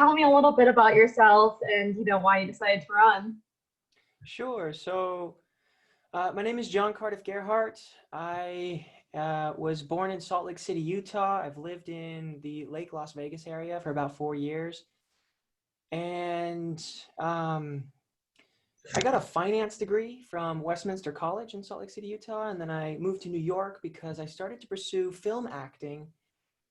tell me a little bit about yourself and, why you decided to run. Sure. My name is John Cardiff Gerhardt. I was born in Salt Lake City, Utah. I've lived in the Lake Las Vegas area for about 4 years. And I got a finance degree from Westminster College in Salt Lake City, Utah. And then I moved to New York because I started to pursue film acting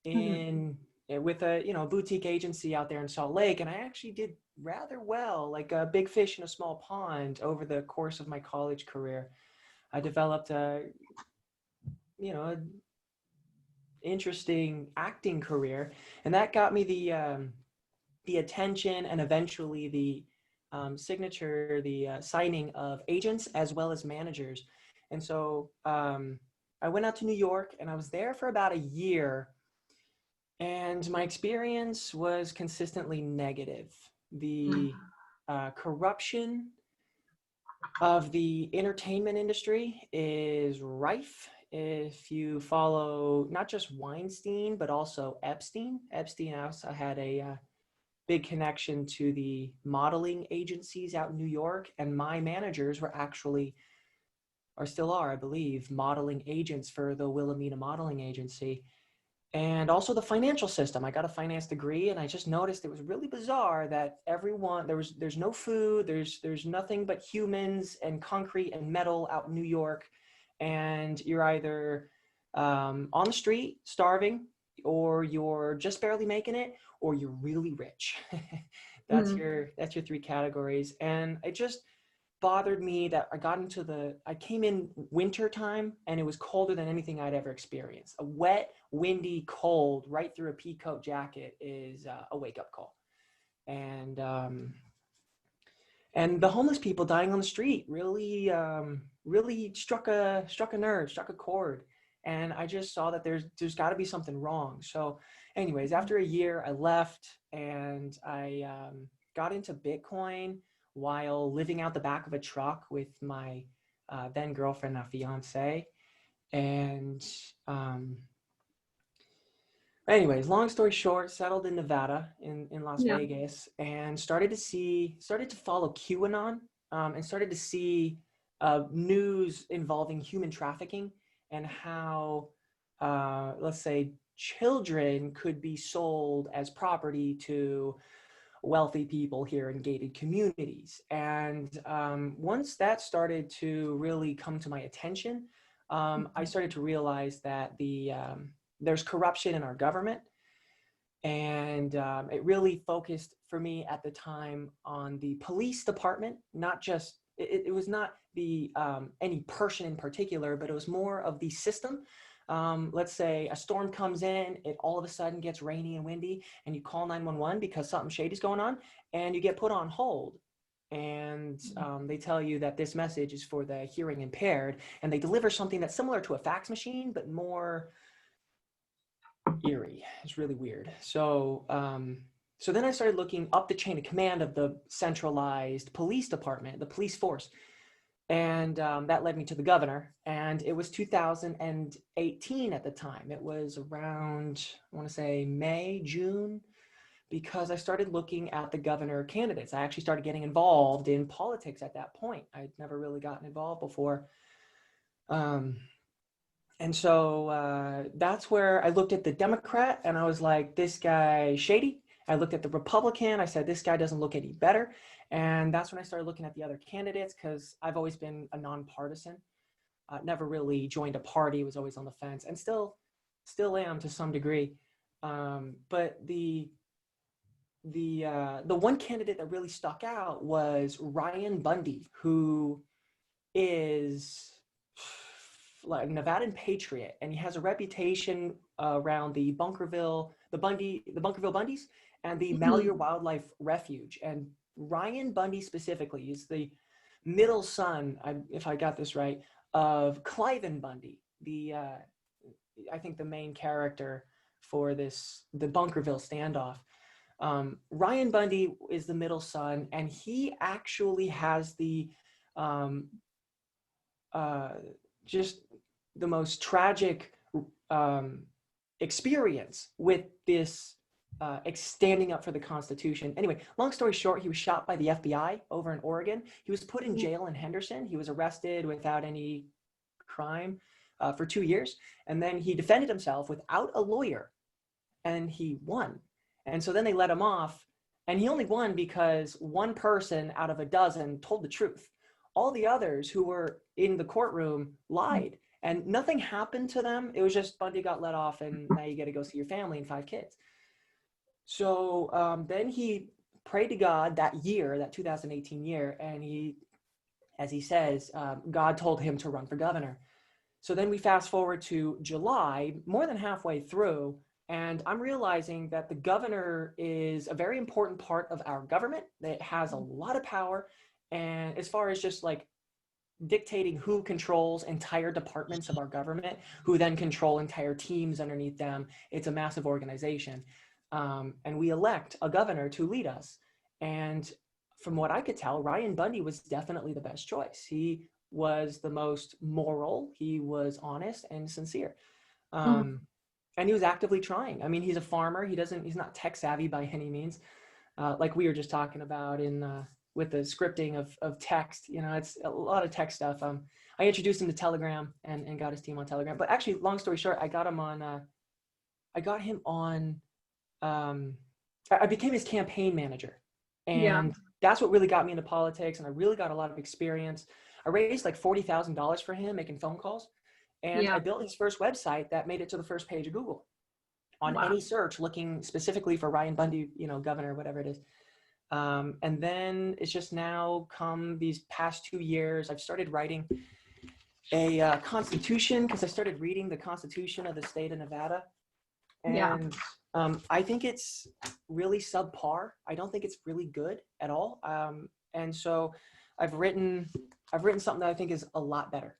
with a boutique agency out there in Salt Lake, and I actually did rather well, like a big fish in a small pond over the course of my college career. I developed a interesting acting career, and that got me the attention and eventually the signature, the signing of agents as well as managers. And so I went out to New York, and I was there for about a year. And my experience was consistently negative. The corruption of the entertainment industry is rife. If you follow not just Weinstein, but also Epstein. Epstein also had a big connection to the modeling agencies out in New York. And my managers were actually, or still are, I believe, modeling agents for the Wilhelmina Modeling Agency. And also the financial system. I got a finance degree, and I just noticed it was really bizarre that everyone, there's no food, there's nothing but humans and concrete and metal out in New York, and you're either on the street starving, or you're just barely making it, or you're really rich. That's your three categories. And it just bothered me that I came in winter time, and it was colder than anything I'd ever experienced. A wet, windy, cold right through a pea coat jacket is a wake-up call. And the homeless people dying on the street really struck a nerve, struck a chord. And I just saw that there's got to be something wrong. So anyways, after a year, I left, and I got into Bitcoin while living out the back of a truck with my then girlfriend, now fiance. And anyways, long story short, settled in Nevada in Las Vegas, and started to follow QAnon, and started to see news involving human trafficking and how, let's say, children could be sold as property to wealthy people here in gated communities. And once that started to really come to my attention, I started to realize that there's corruption in our government. And it really focused for me at the time on the police department, not just, it was not the any person in particular, but it was more of the system. Let's say a storm comes in, it all of a sudden gets rainy and windy, and you call 911 because something shady's going on, and you get put on hold. And they tell you that this message is for the hearing impaired, and they deliver something that's similar to a fax machine, but more eerie. It's really weird. So then I started looking up the chain of command of the centralized police department, the police force. And that led me to the governor, and it was 2018 at the time. It was around, I want to say May, June, because I started looking at the governor candidates. I actually started getting involved in politics at that point. I'd never really gotten involved before. And so that's where I looked at the Democrat, and I was like, this guy shady. I looked at the Republican. I said, this guy doesn't look any better. And that's when I started looking at the other candidates, because I've always been a nonpartisan. Never really joined a party, was always on the fence, and still am to some degree. But the one candidate that really stuck out was Ryan Bundy, who is like a Nevadan patriot, and he has a reputation around the Bunkerville Bundys and the Malheur Wildlife Refuge. And Ryan Bundy specifically is the middle son, if I got this right, of Cliven Bundy, I think the main character for the Bunkerville standoff. Ryan Bundy is the middle son, and he actually has just the most tragic experience with this standing up for the Constitution. Anyway, long story short, he was shot by the FBI over in Oregon. He was put in jail in Henderson. He was arrested without any crime for 2 years. And then he defended himself without a lawyer, and he won. And so then they let him off, and he only won because one person out of a dozen told the truth. All the others who were in the courtroom lied, and nothing happened to them. It was just Bundy got let off, and now you get to go see your family and 5 kids. So then he prayed to God that year, that 2018 year, and he, as he says, God told him to run for governor. So then we fast forward to July, more than halfway through, and I'm realizing that the governor is a very important part of our government. It has a lot of power, and as far as just like dictating who controls entire departments of our government, who then control entire teams underneath them, it's a massive organization. And we elect a governor to lead us. And from what I could tell, Ryan Bundy was definitely the best choice. He was the most moral, he was honest and sincere. And he was actively trying. I mean, he's a farmer. He's not tech savvy by any means. Like we were just talking about with the scripting of text, it's a lot of tech stuff. I introduced him to Telegram and got his team on Telegram. But actually, long story short, I became his campaign manager. And that's what really got me into politics. And I really got a lot of experience. I raised like $40,000 for him making phone calls. And I built his first website that made it to the first page of Google on any search looking specifically for Ryan Bundy, governor, whatever it is. And then it's just now come these past 2 years, I've started writing a constitution because I started reading the Constitution of the state of Nevada. And I think it's really subpar. I don't think it's really good at all. And so I've written something that I think is a lot better.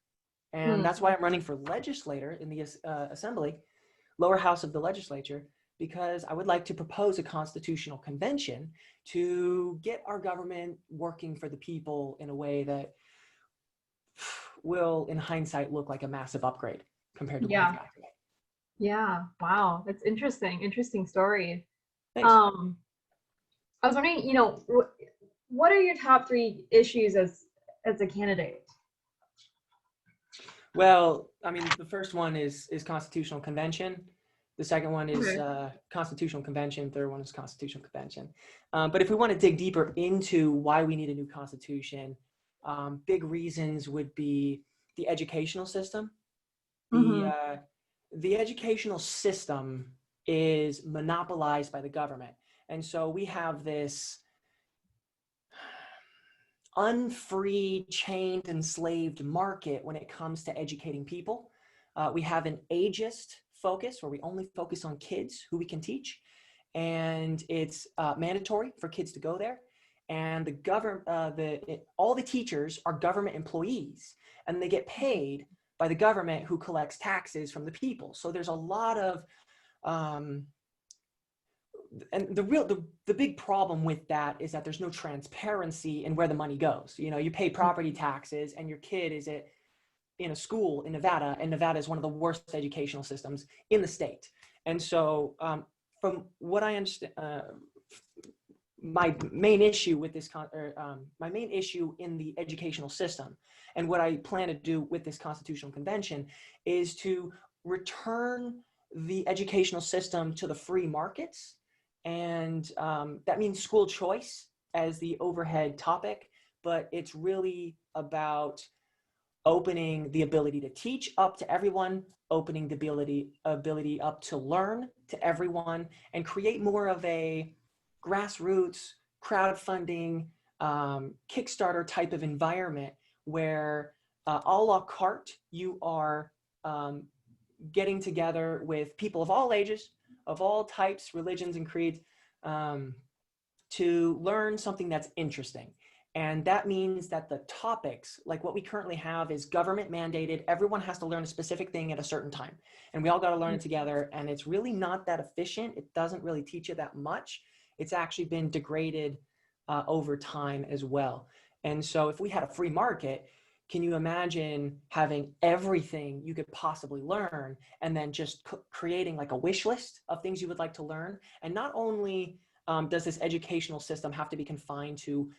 And that's why I'm running for legislator in the assembly, lower house of the legislature, because I would like to propose a constitutional convention to get our government working for the people in a way that will, in hindsight, look like a massive upgrade compared to what we've got today. Yeah. Wow. That's interesting. Interesting story. Thanks. I was wondering, what are your top 3 issues as a candidate? Well, I mean, the first one is constitutional convention. The second one is constitutional convention. Third one is constitutional convention. But if we want to dig deeper into why we need a new constitution, big reasons would be the educational system. The educational system is monopolized by the government. And so we have this unfree, chained, enslaved market when it comes to educating people. We have an ageist focus where we only focus on kids who we can teach. And it's mandatory for kids to go there. And all the teachers are government employees, and they get paid by the government who collects taxes from the people. So there's a lot of, and the big problem with that is that there's no transparency in where the money goes. You pay property taxes, and your kid is in a school in Nevada, and Nevada is one of the worst educational systems in the state. And so from what I understand, my main issue with this, my main issue in the educational system, and what I plan to do with this constitutional convention, is to return the educational system to the free markets. And that means school choice as the overhead topic, but it's really about opening the ability to teach up to everyone, opening the ability up to learn to everyone, and create more of a grassroots crowdfunding Kickstarter type of environment where a la carte, you are getting together with people of all ages, of all types, religions, and creeds to learn something that's interesting. And that means that the topics, like what we currently have, is government mandated. Everyone has to learn a specific thing at a certain time. And we all got to learn it together. And it's really not that efficient. It doesn't really teach you that much. It's actually been degraded over time as well. And so if we had a free market, can you imagine having everything you could possibly learn and then just creating like a wish list of things you would like to learn? And not only does this educational system have to be confined to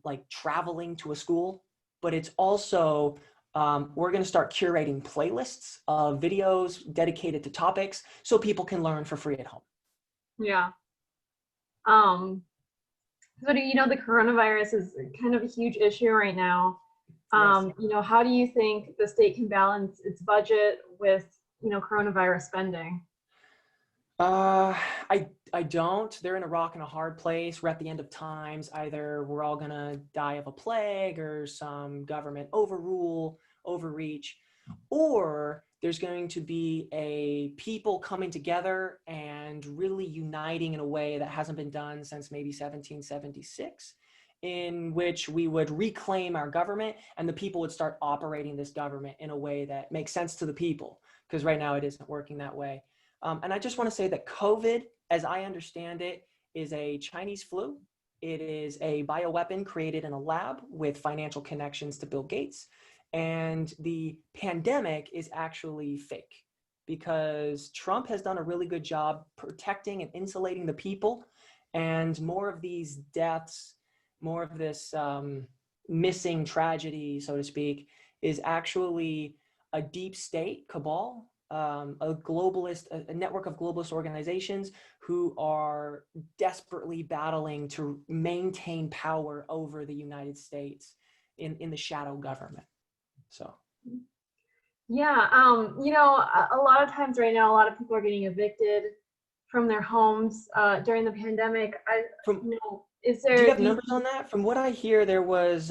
like traveling to a school, but it's also, we're going to start curating playlists of videos dedicated to topics so people can learn for free at home. Yeah. So do you know the coronavirus is kind of a huge issue right now? Yes. You know, how do you think the state can balance its budget with, you know, coronavirus spending? I don't. They're in a rock and a hard place. We're at the end of times. Either we're all gonna die of a plague or some government overreach, or there's going to be a people coming together and really uniting in a way that hasn't been done since maybe 1776, in which we would reclaim our government and the people would start operating this government in a way that makes sense to the people, because right now it isn't working that way. And I just want to say that COVID, as I understand it, is a Chinese flu. It is a bioweapon created in a lab with financial connections to Bill Gates. And the pandemic is actually fake because Trump has done a really good job protecting and insulating the people. And more of these deaths, more of this missing tragedy, so to speak, is actually a deep state cabal, a globalist, a network of globalist organizations who are desperately battling to maintain power over the United States in the shadow government. So. Yeah, you know, a lot of times right now, a lot of people are getting evicted from their homes during the pandemic. You know, is Do you there, have numbers on that? From what I hear, there was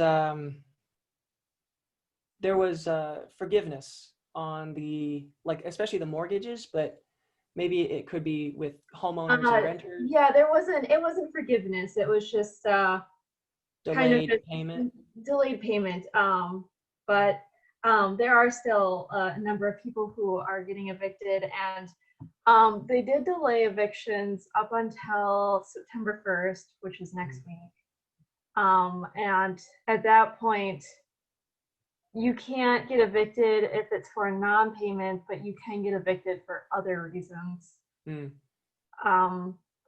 forgiveness on the, like, especially the mortgages, but maybe it could be with homeowners and renters. yeah, it wasn't forgiveness. It was just kind of Delayed just payment. delayed payment. But there are still a number of people who are getting evicted, and they did delay evictions up until September 1st, which is next week. And at that point, you can't get evicted if it's for a non-payment, but you can get evicted for other reasons,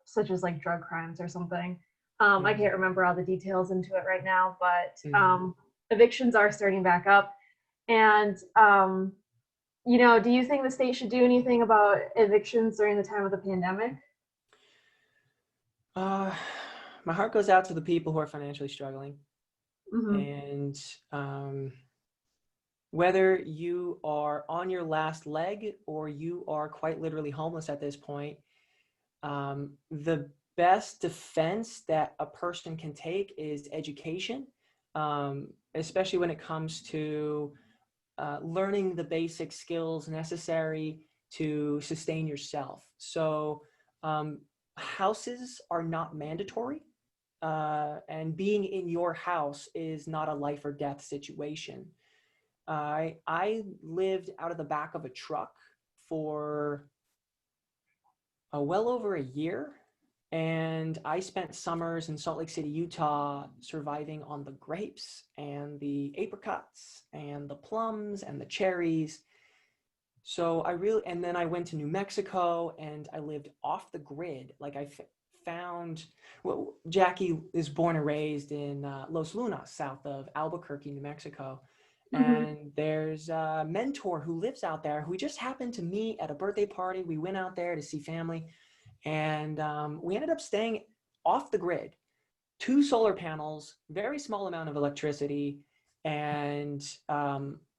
such as like drug crimes or something. I can't remember all the details into it right now, but evictions are starting back up. And you know, do you think the state should do anything about evictions during the time of the pandemic? My heart goes out to the people who are financially struggling. And whether you are on your last leg or you are quite literally homeless at this point, the best defense that a person can take is education, especially when it comes to learning the basic skills necessary to sustain yourself. So houses are not mandatory, and being in your house is not a life or death situation. I lived out of the back of a truck for well over a year, and I spent summers in Salt Lake City, Utah, surviving on the grapes and the apricots and the plums and the cherries. So and then I went to New Mexico and I lived off the grid. Like Jackie is born and raised in Los Lunas, south of Albuquerque, New Mexico. And there's a mentor who lives out there who we just happened to meet at a birthday party. We went out there to see family, and we ended up staying off the grid. 2 solar panels, very small amount of electricity, and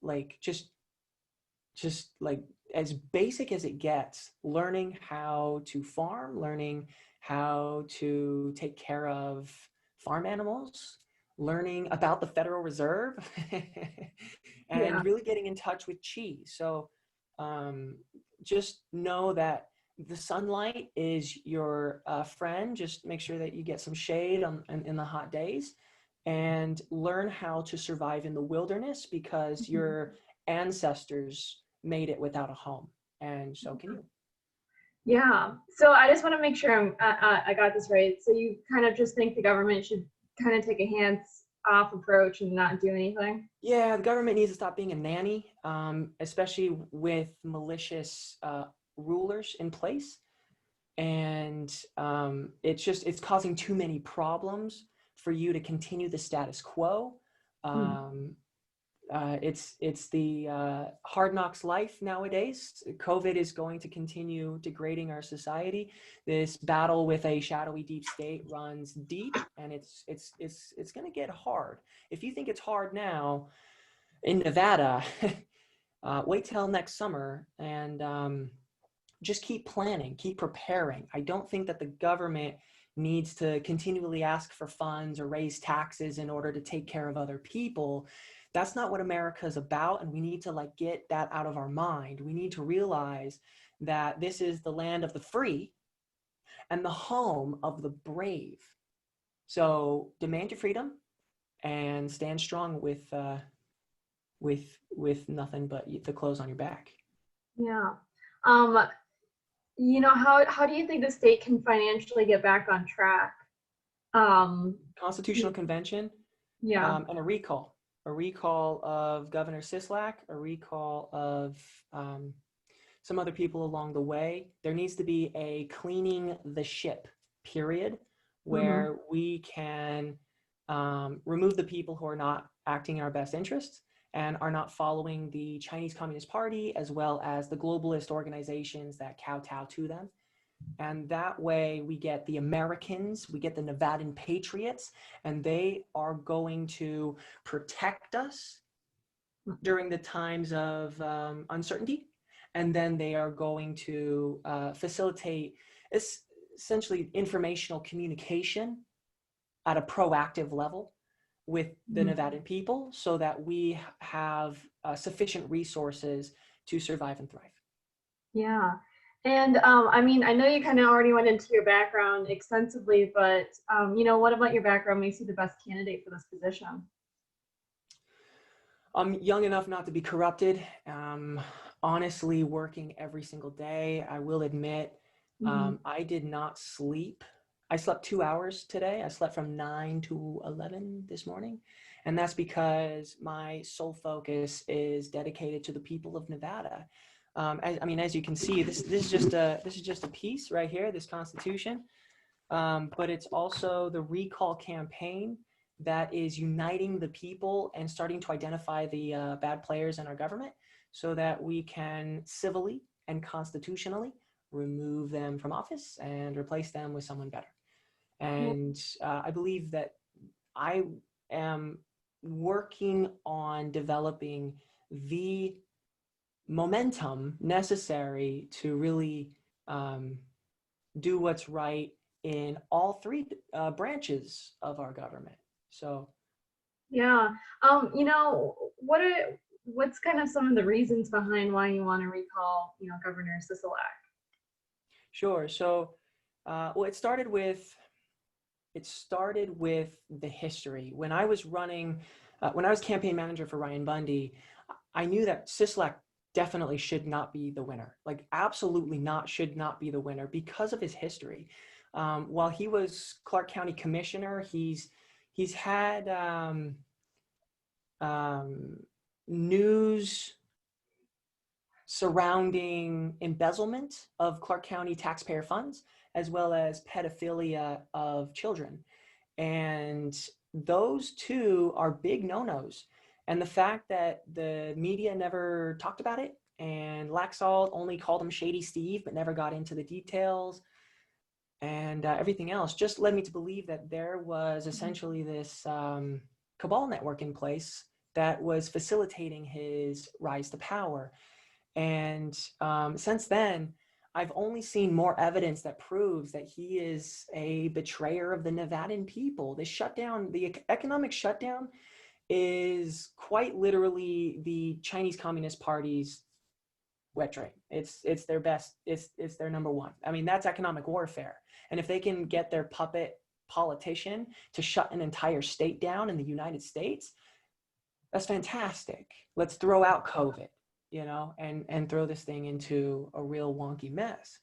like just like as basic as it gets, learning how to farm, learning how to take care of farm animals, learning about the Federal Reserve, and really getting in touch with Chhit. So just know that the sunlight is your friend. Just make sure that you get some shade in the hot days, and learn how to survive in the wilderness, because your ancestors made it without a home, and so can you. Yeah. So I just want to make sure I got this right. So you kind of just think the government should kind of take a hands-off approach and not do anything? Yeah, the government needs to stop being a nanny, especially with malicious rulers in place. And it's causing too many problems for you to continue the status quo. It's the hard knocks life nowadays. COVID is going to continue degrading our society. This battle with a shadowy deep state runs deep, and it's going to get hard. If you think it's hard now in Nevada, wait till next summer and just keep planning, keep preparing. I don't think that the government needs to continually ask for funds or raise taxes in order to take care of other people. That's not what America is about, and we need to get that out of our mind. We need to realize that this is the land of the free and the home of the brave. So demand your freedom and stand strong with nothing but the clothes on your back. Yeah. How do you think the state can financially get back on track? Constitutional convention, Yeah. and a recall of Governor Sisolak, a recall of some other people along the way. There needs to be a cleaning the ship period where we can remove the people who are not acting in our best interests and are not following the Chinese Communist Party as well as the globalist organizations that kowtow to them. And that way we get the Americans, we get the Nevadan patriots, and they are going to protect us during the times of uncertainty. And then they are going to facilitate essentially informational communication at a proactive level with the Nevadan people so that we have sufficient resources to survive and thrive. Yeah. And I know you kind of already went into your background extensively, but what about your background makes you the best candidate for this position? I'm young enough not to be corrupted. Honestly, working every single day. I will admit, I did not sleep. I slept 2 hours today. I slept from 9 to 11 this morning. And that's because my sole focus is dedicated to the people of Nevada. As you can see, this is just a piece right here, this Constitution. But it's also the recall campaign that is uniting the people and starting to identify the bad players in our government so that we can civilly and constitutionally remove them from office and replace them with someone better. And I believe that I am working on developing the momentum necessary to really do what's right in all three branches of our government. So yeah, what's kind of some of the reasons behind why you want to recall Governor Sisolak? Sure. So it started with the history. When I was campaign manager for Ryan Bundy, I knew that Sisolak definitely should not be the winner. Absolutely should not be the winner because of his history. While he was Clark County Commissioner, he's had news surrounding embezzlement of Clark County taxpayer funds, as well as pedophilia of children. And those two are big no-nos. And the fact that the media never talked about it and Laxalt only called him Shady Steve, but never got into the details and everything else just led me to believe that there was essentially this cabal network in place that was facilitating his rise to power. And since then, I've only seen more evidence that proves that he is a betrayer of the Nevadan people. The shutdown, the economic shutdown, is quite literally the Chinese Communist Party's wet dream. It's their best. It's their number one. I mean, that's economic warfare. And if they can get their puppet politician to shut an entire state down in the United States, that's fantastic. Let's throw out COVID, and throw this thing into a real wonky mess.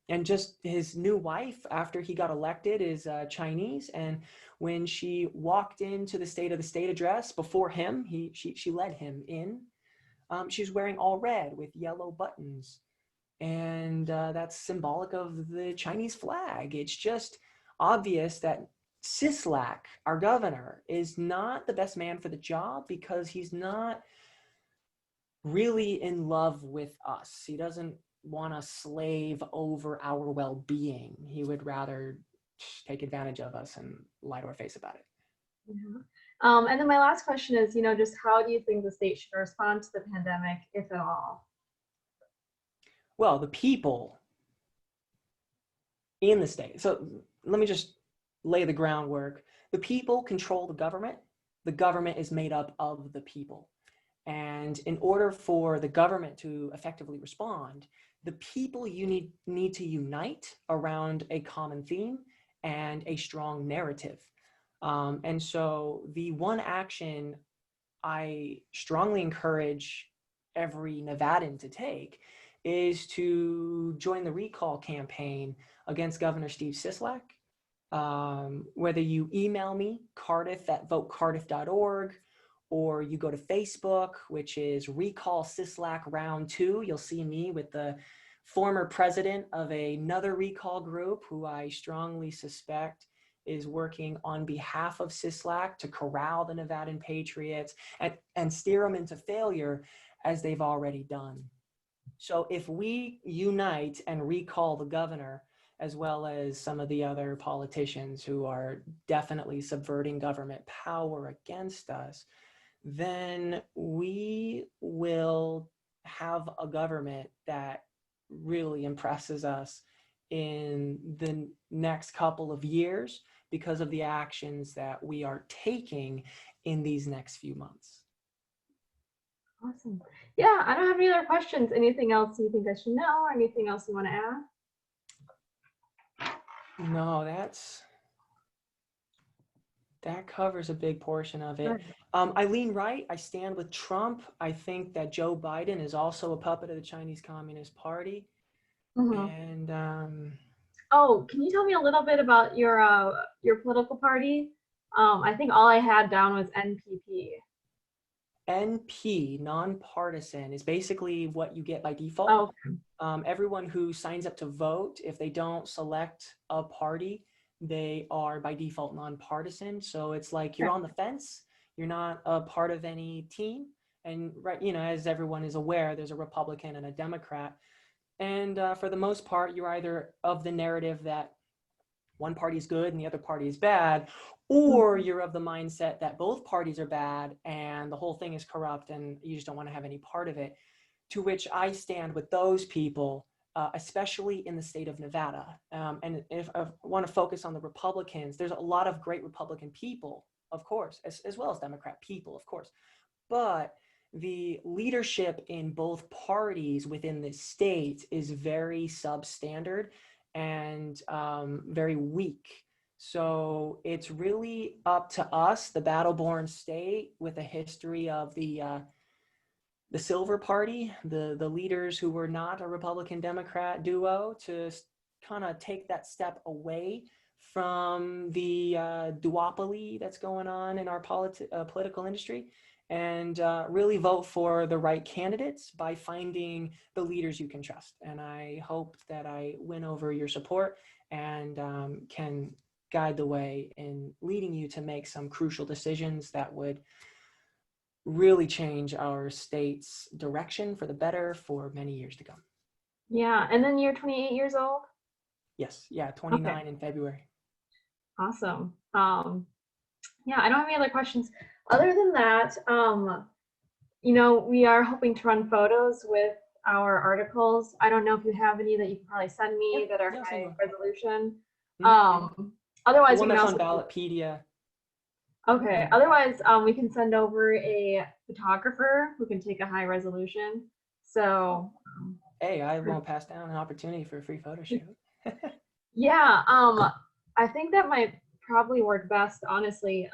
and just his new wife, after he got elected, is Chinese. And when she walked into the State of the State address before him, she led him in. She's wearing all red with yellow buttons. And that's symbolic of the Chinese flag. It's just obvious that Sisolak, our governor, is not the best man for the job because he's not really in love with us. He doesn't want to slave over our well-being. He would rather take advantage of us and lie to our face about it. Yeah. And then my last question is, just how do you think the state should respond to the pandemic, if at all? Well, the people in the state. So let me just lay the groundwork. The people control the government. The government is made up of the people. And in order for the government to effectively respond, the people need to unite around a common theme and a strong narrative. And so the one action I strongly encourage every Nevadan to take is to join the recall campaign against Governor Steve Sisolak. Whether you email me, cardiff@votecardiff.org, or you go to Facebook, which is Recall Sisolak Round 2. You'll see me with the former president of another recall group who I strongly suspect is working on behalf of Sisolak to corral the Nevadan patriots and steer them into failure as they've already done. So if we unite and recall the governor, as well as some of the other politicians who are definitely subverting government power against us, then we will have a government that really impresses us in the next couple of years because of the actions that we are taking in these next few months. Awesome. Yeah, I don't have any other questions. Anything else you think I should know, or anything else you want to add? No, that covers a big portion of it. I lean right. I stand with Trump. I think that Joe Biden is also a puppet of the Chinese Communist Party. Mm-hmm. And oh, can you tell me a little bit about your political party? I think all I had down was NPP. NP, nonpartisan, is basically what you get by default. Oh, okay. Everyone who signs up to vote, if they don't select a party, they are by default nonpartisan. So it's like you're on the fence. You're not a part of any team. And right, as everyone is aware, there's a Republican and a Democrat. And for the most part, you're either of the narrative that one party is good and the other party is bad, or you're of the mindset that both parties are bad and the whole thing is corrupt and you just don't want to have any part of it. To which I stand with those people, especially in the state of Nevada. And if I want to focus on the Republicans, there's a lot of great Republican people, of course, as well as Democrat people, of course. But the leadership in both parties within the state is very substandard and very weak. So it's really up to us, the battle-born state with a history of the Silver Party, the leaders who were not a Republican-Democrat duo, to kind of take that step away from the duopoly that's going on in our political industry, and really vote for the right candidates by finding the leaders you can trust. And I hope that I win over your support and can guide the way in leading you to make some crucial decisions that would really change our state's direction for the better for many years to come. Yeah, and then you're 28 years old? Yes, yeah, 29 okay. in February. Awesome. Yeah, I don't have any other questions. Other than that, we are hoping to run photos with our articles. I don't know if you have any that you can probably send me that are high resolution. Otherwise, the one you can that's also on Ballotpedia. Okay. Otherwise, we can send over a photographer who can take a high resolution. So. Hey, I won't pass down an opportunity for a free photo shoot. Yeah. I think that might probably work best, honestly.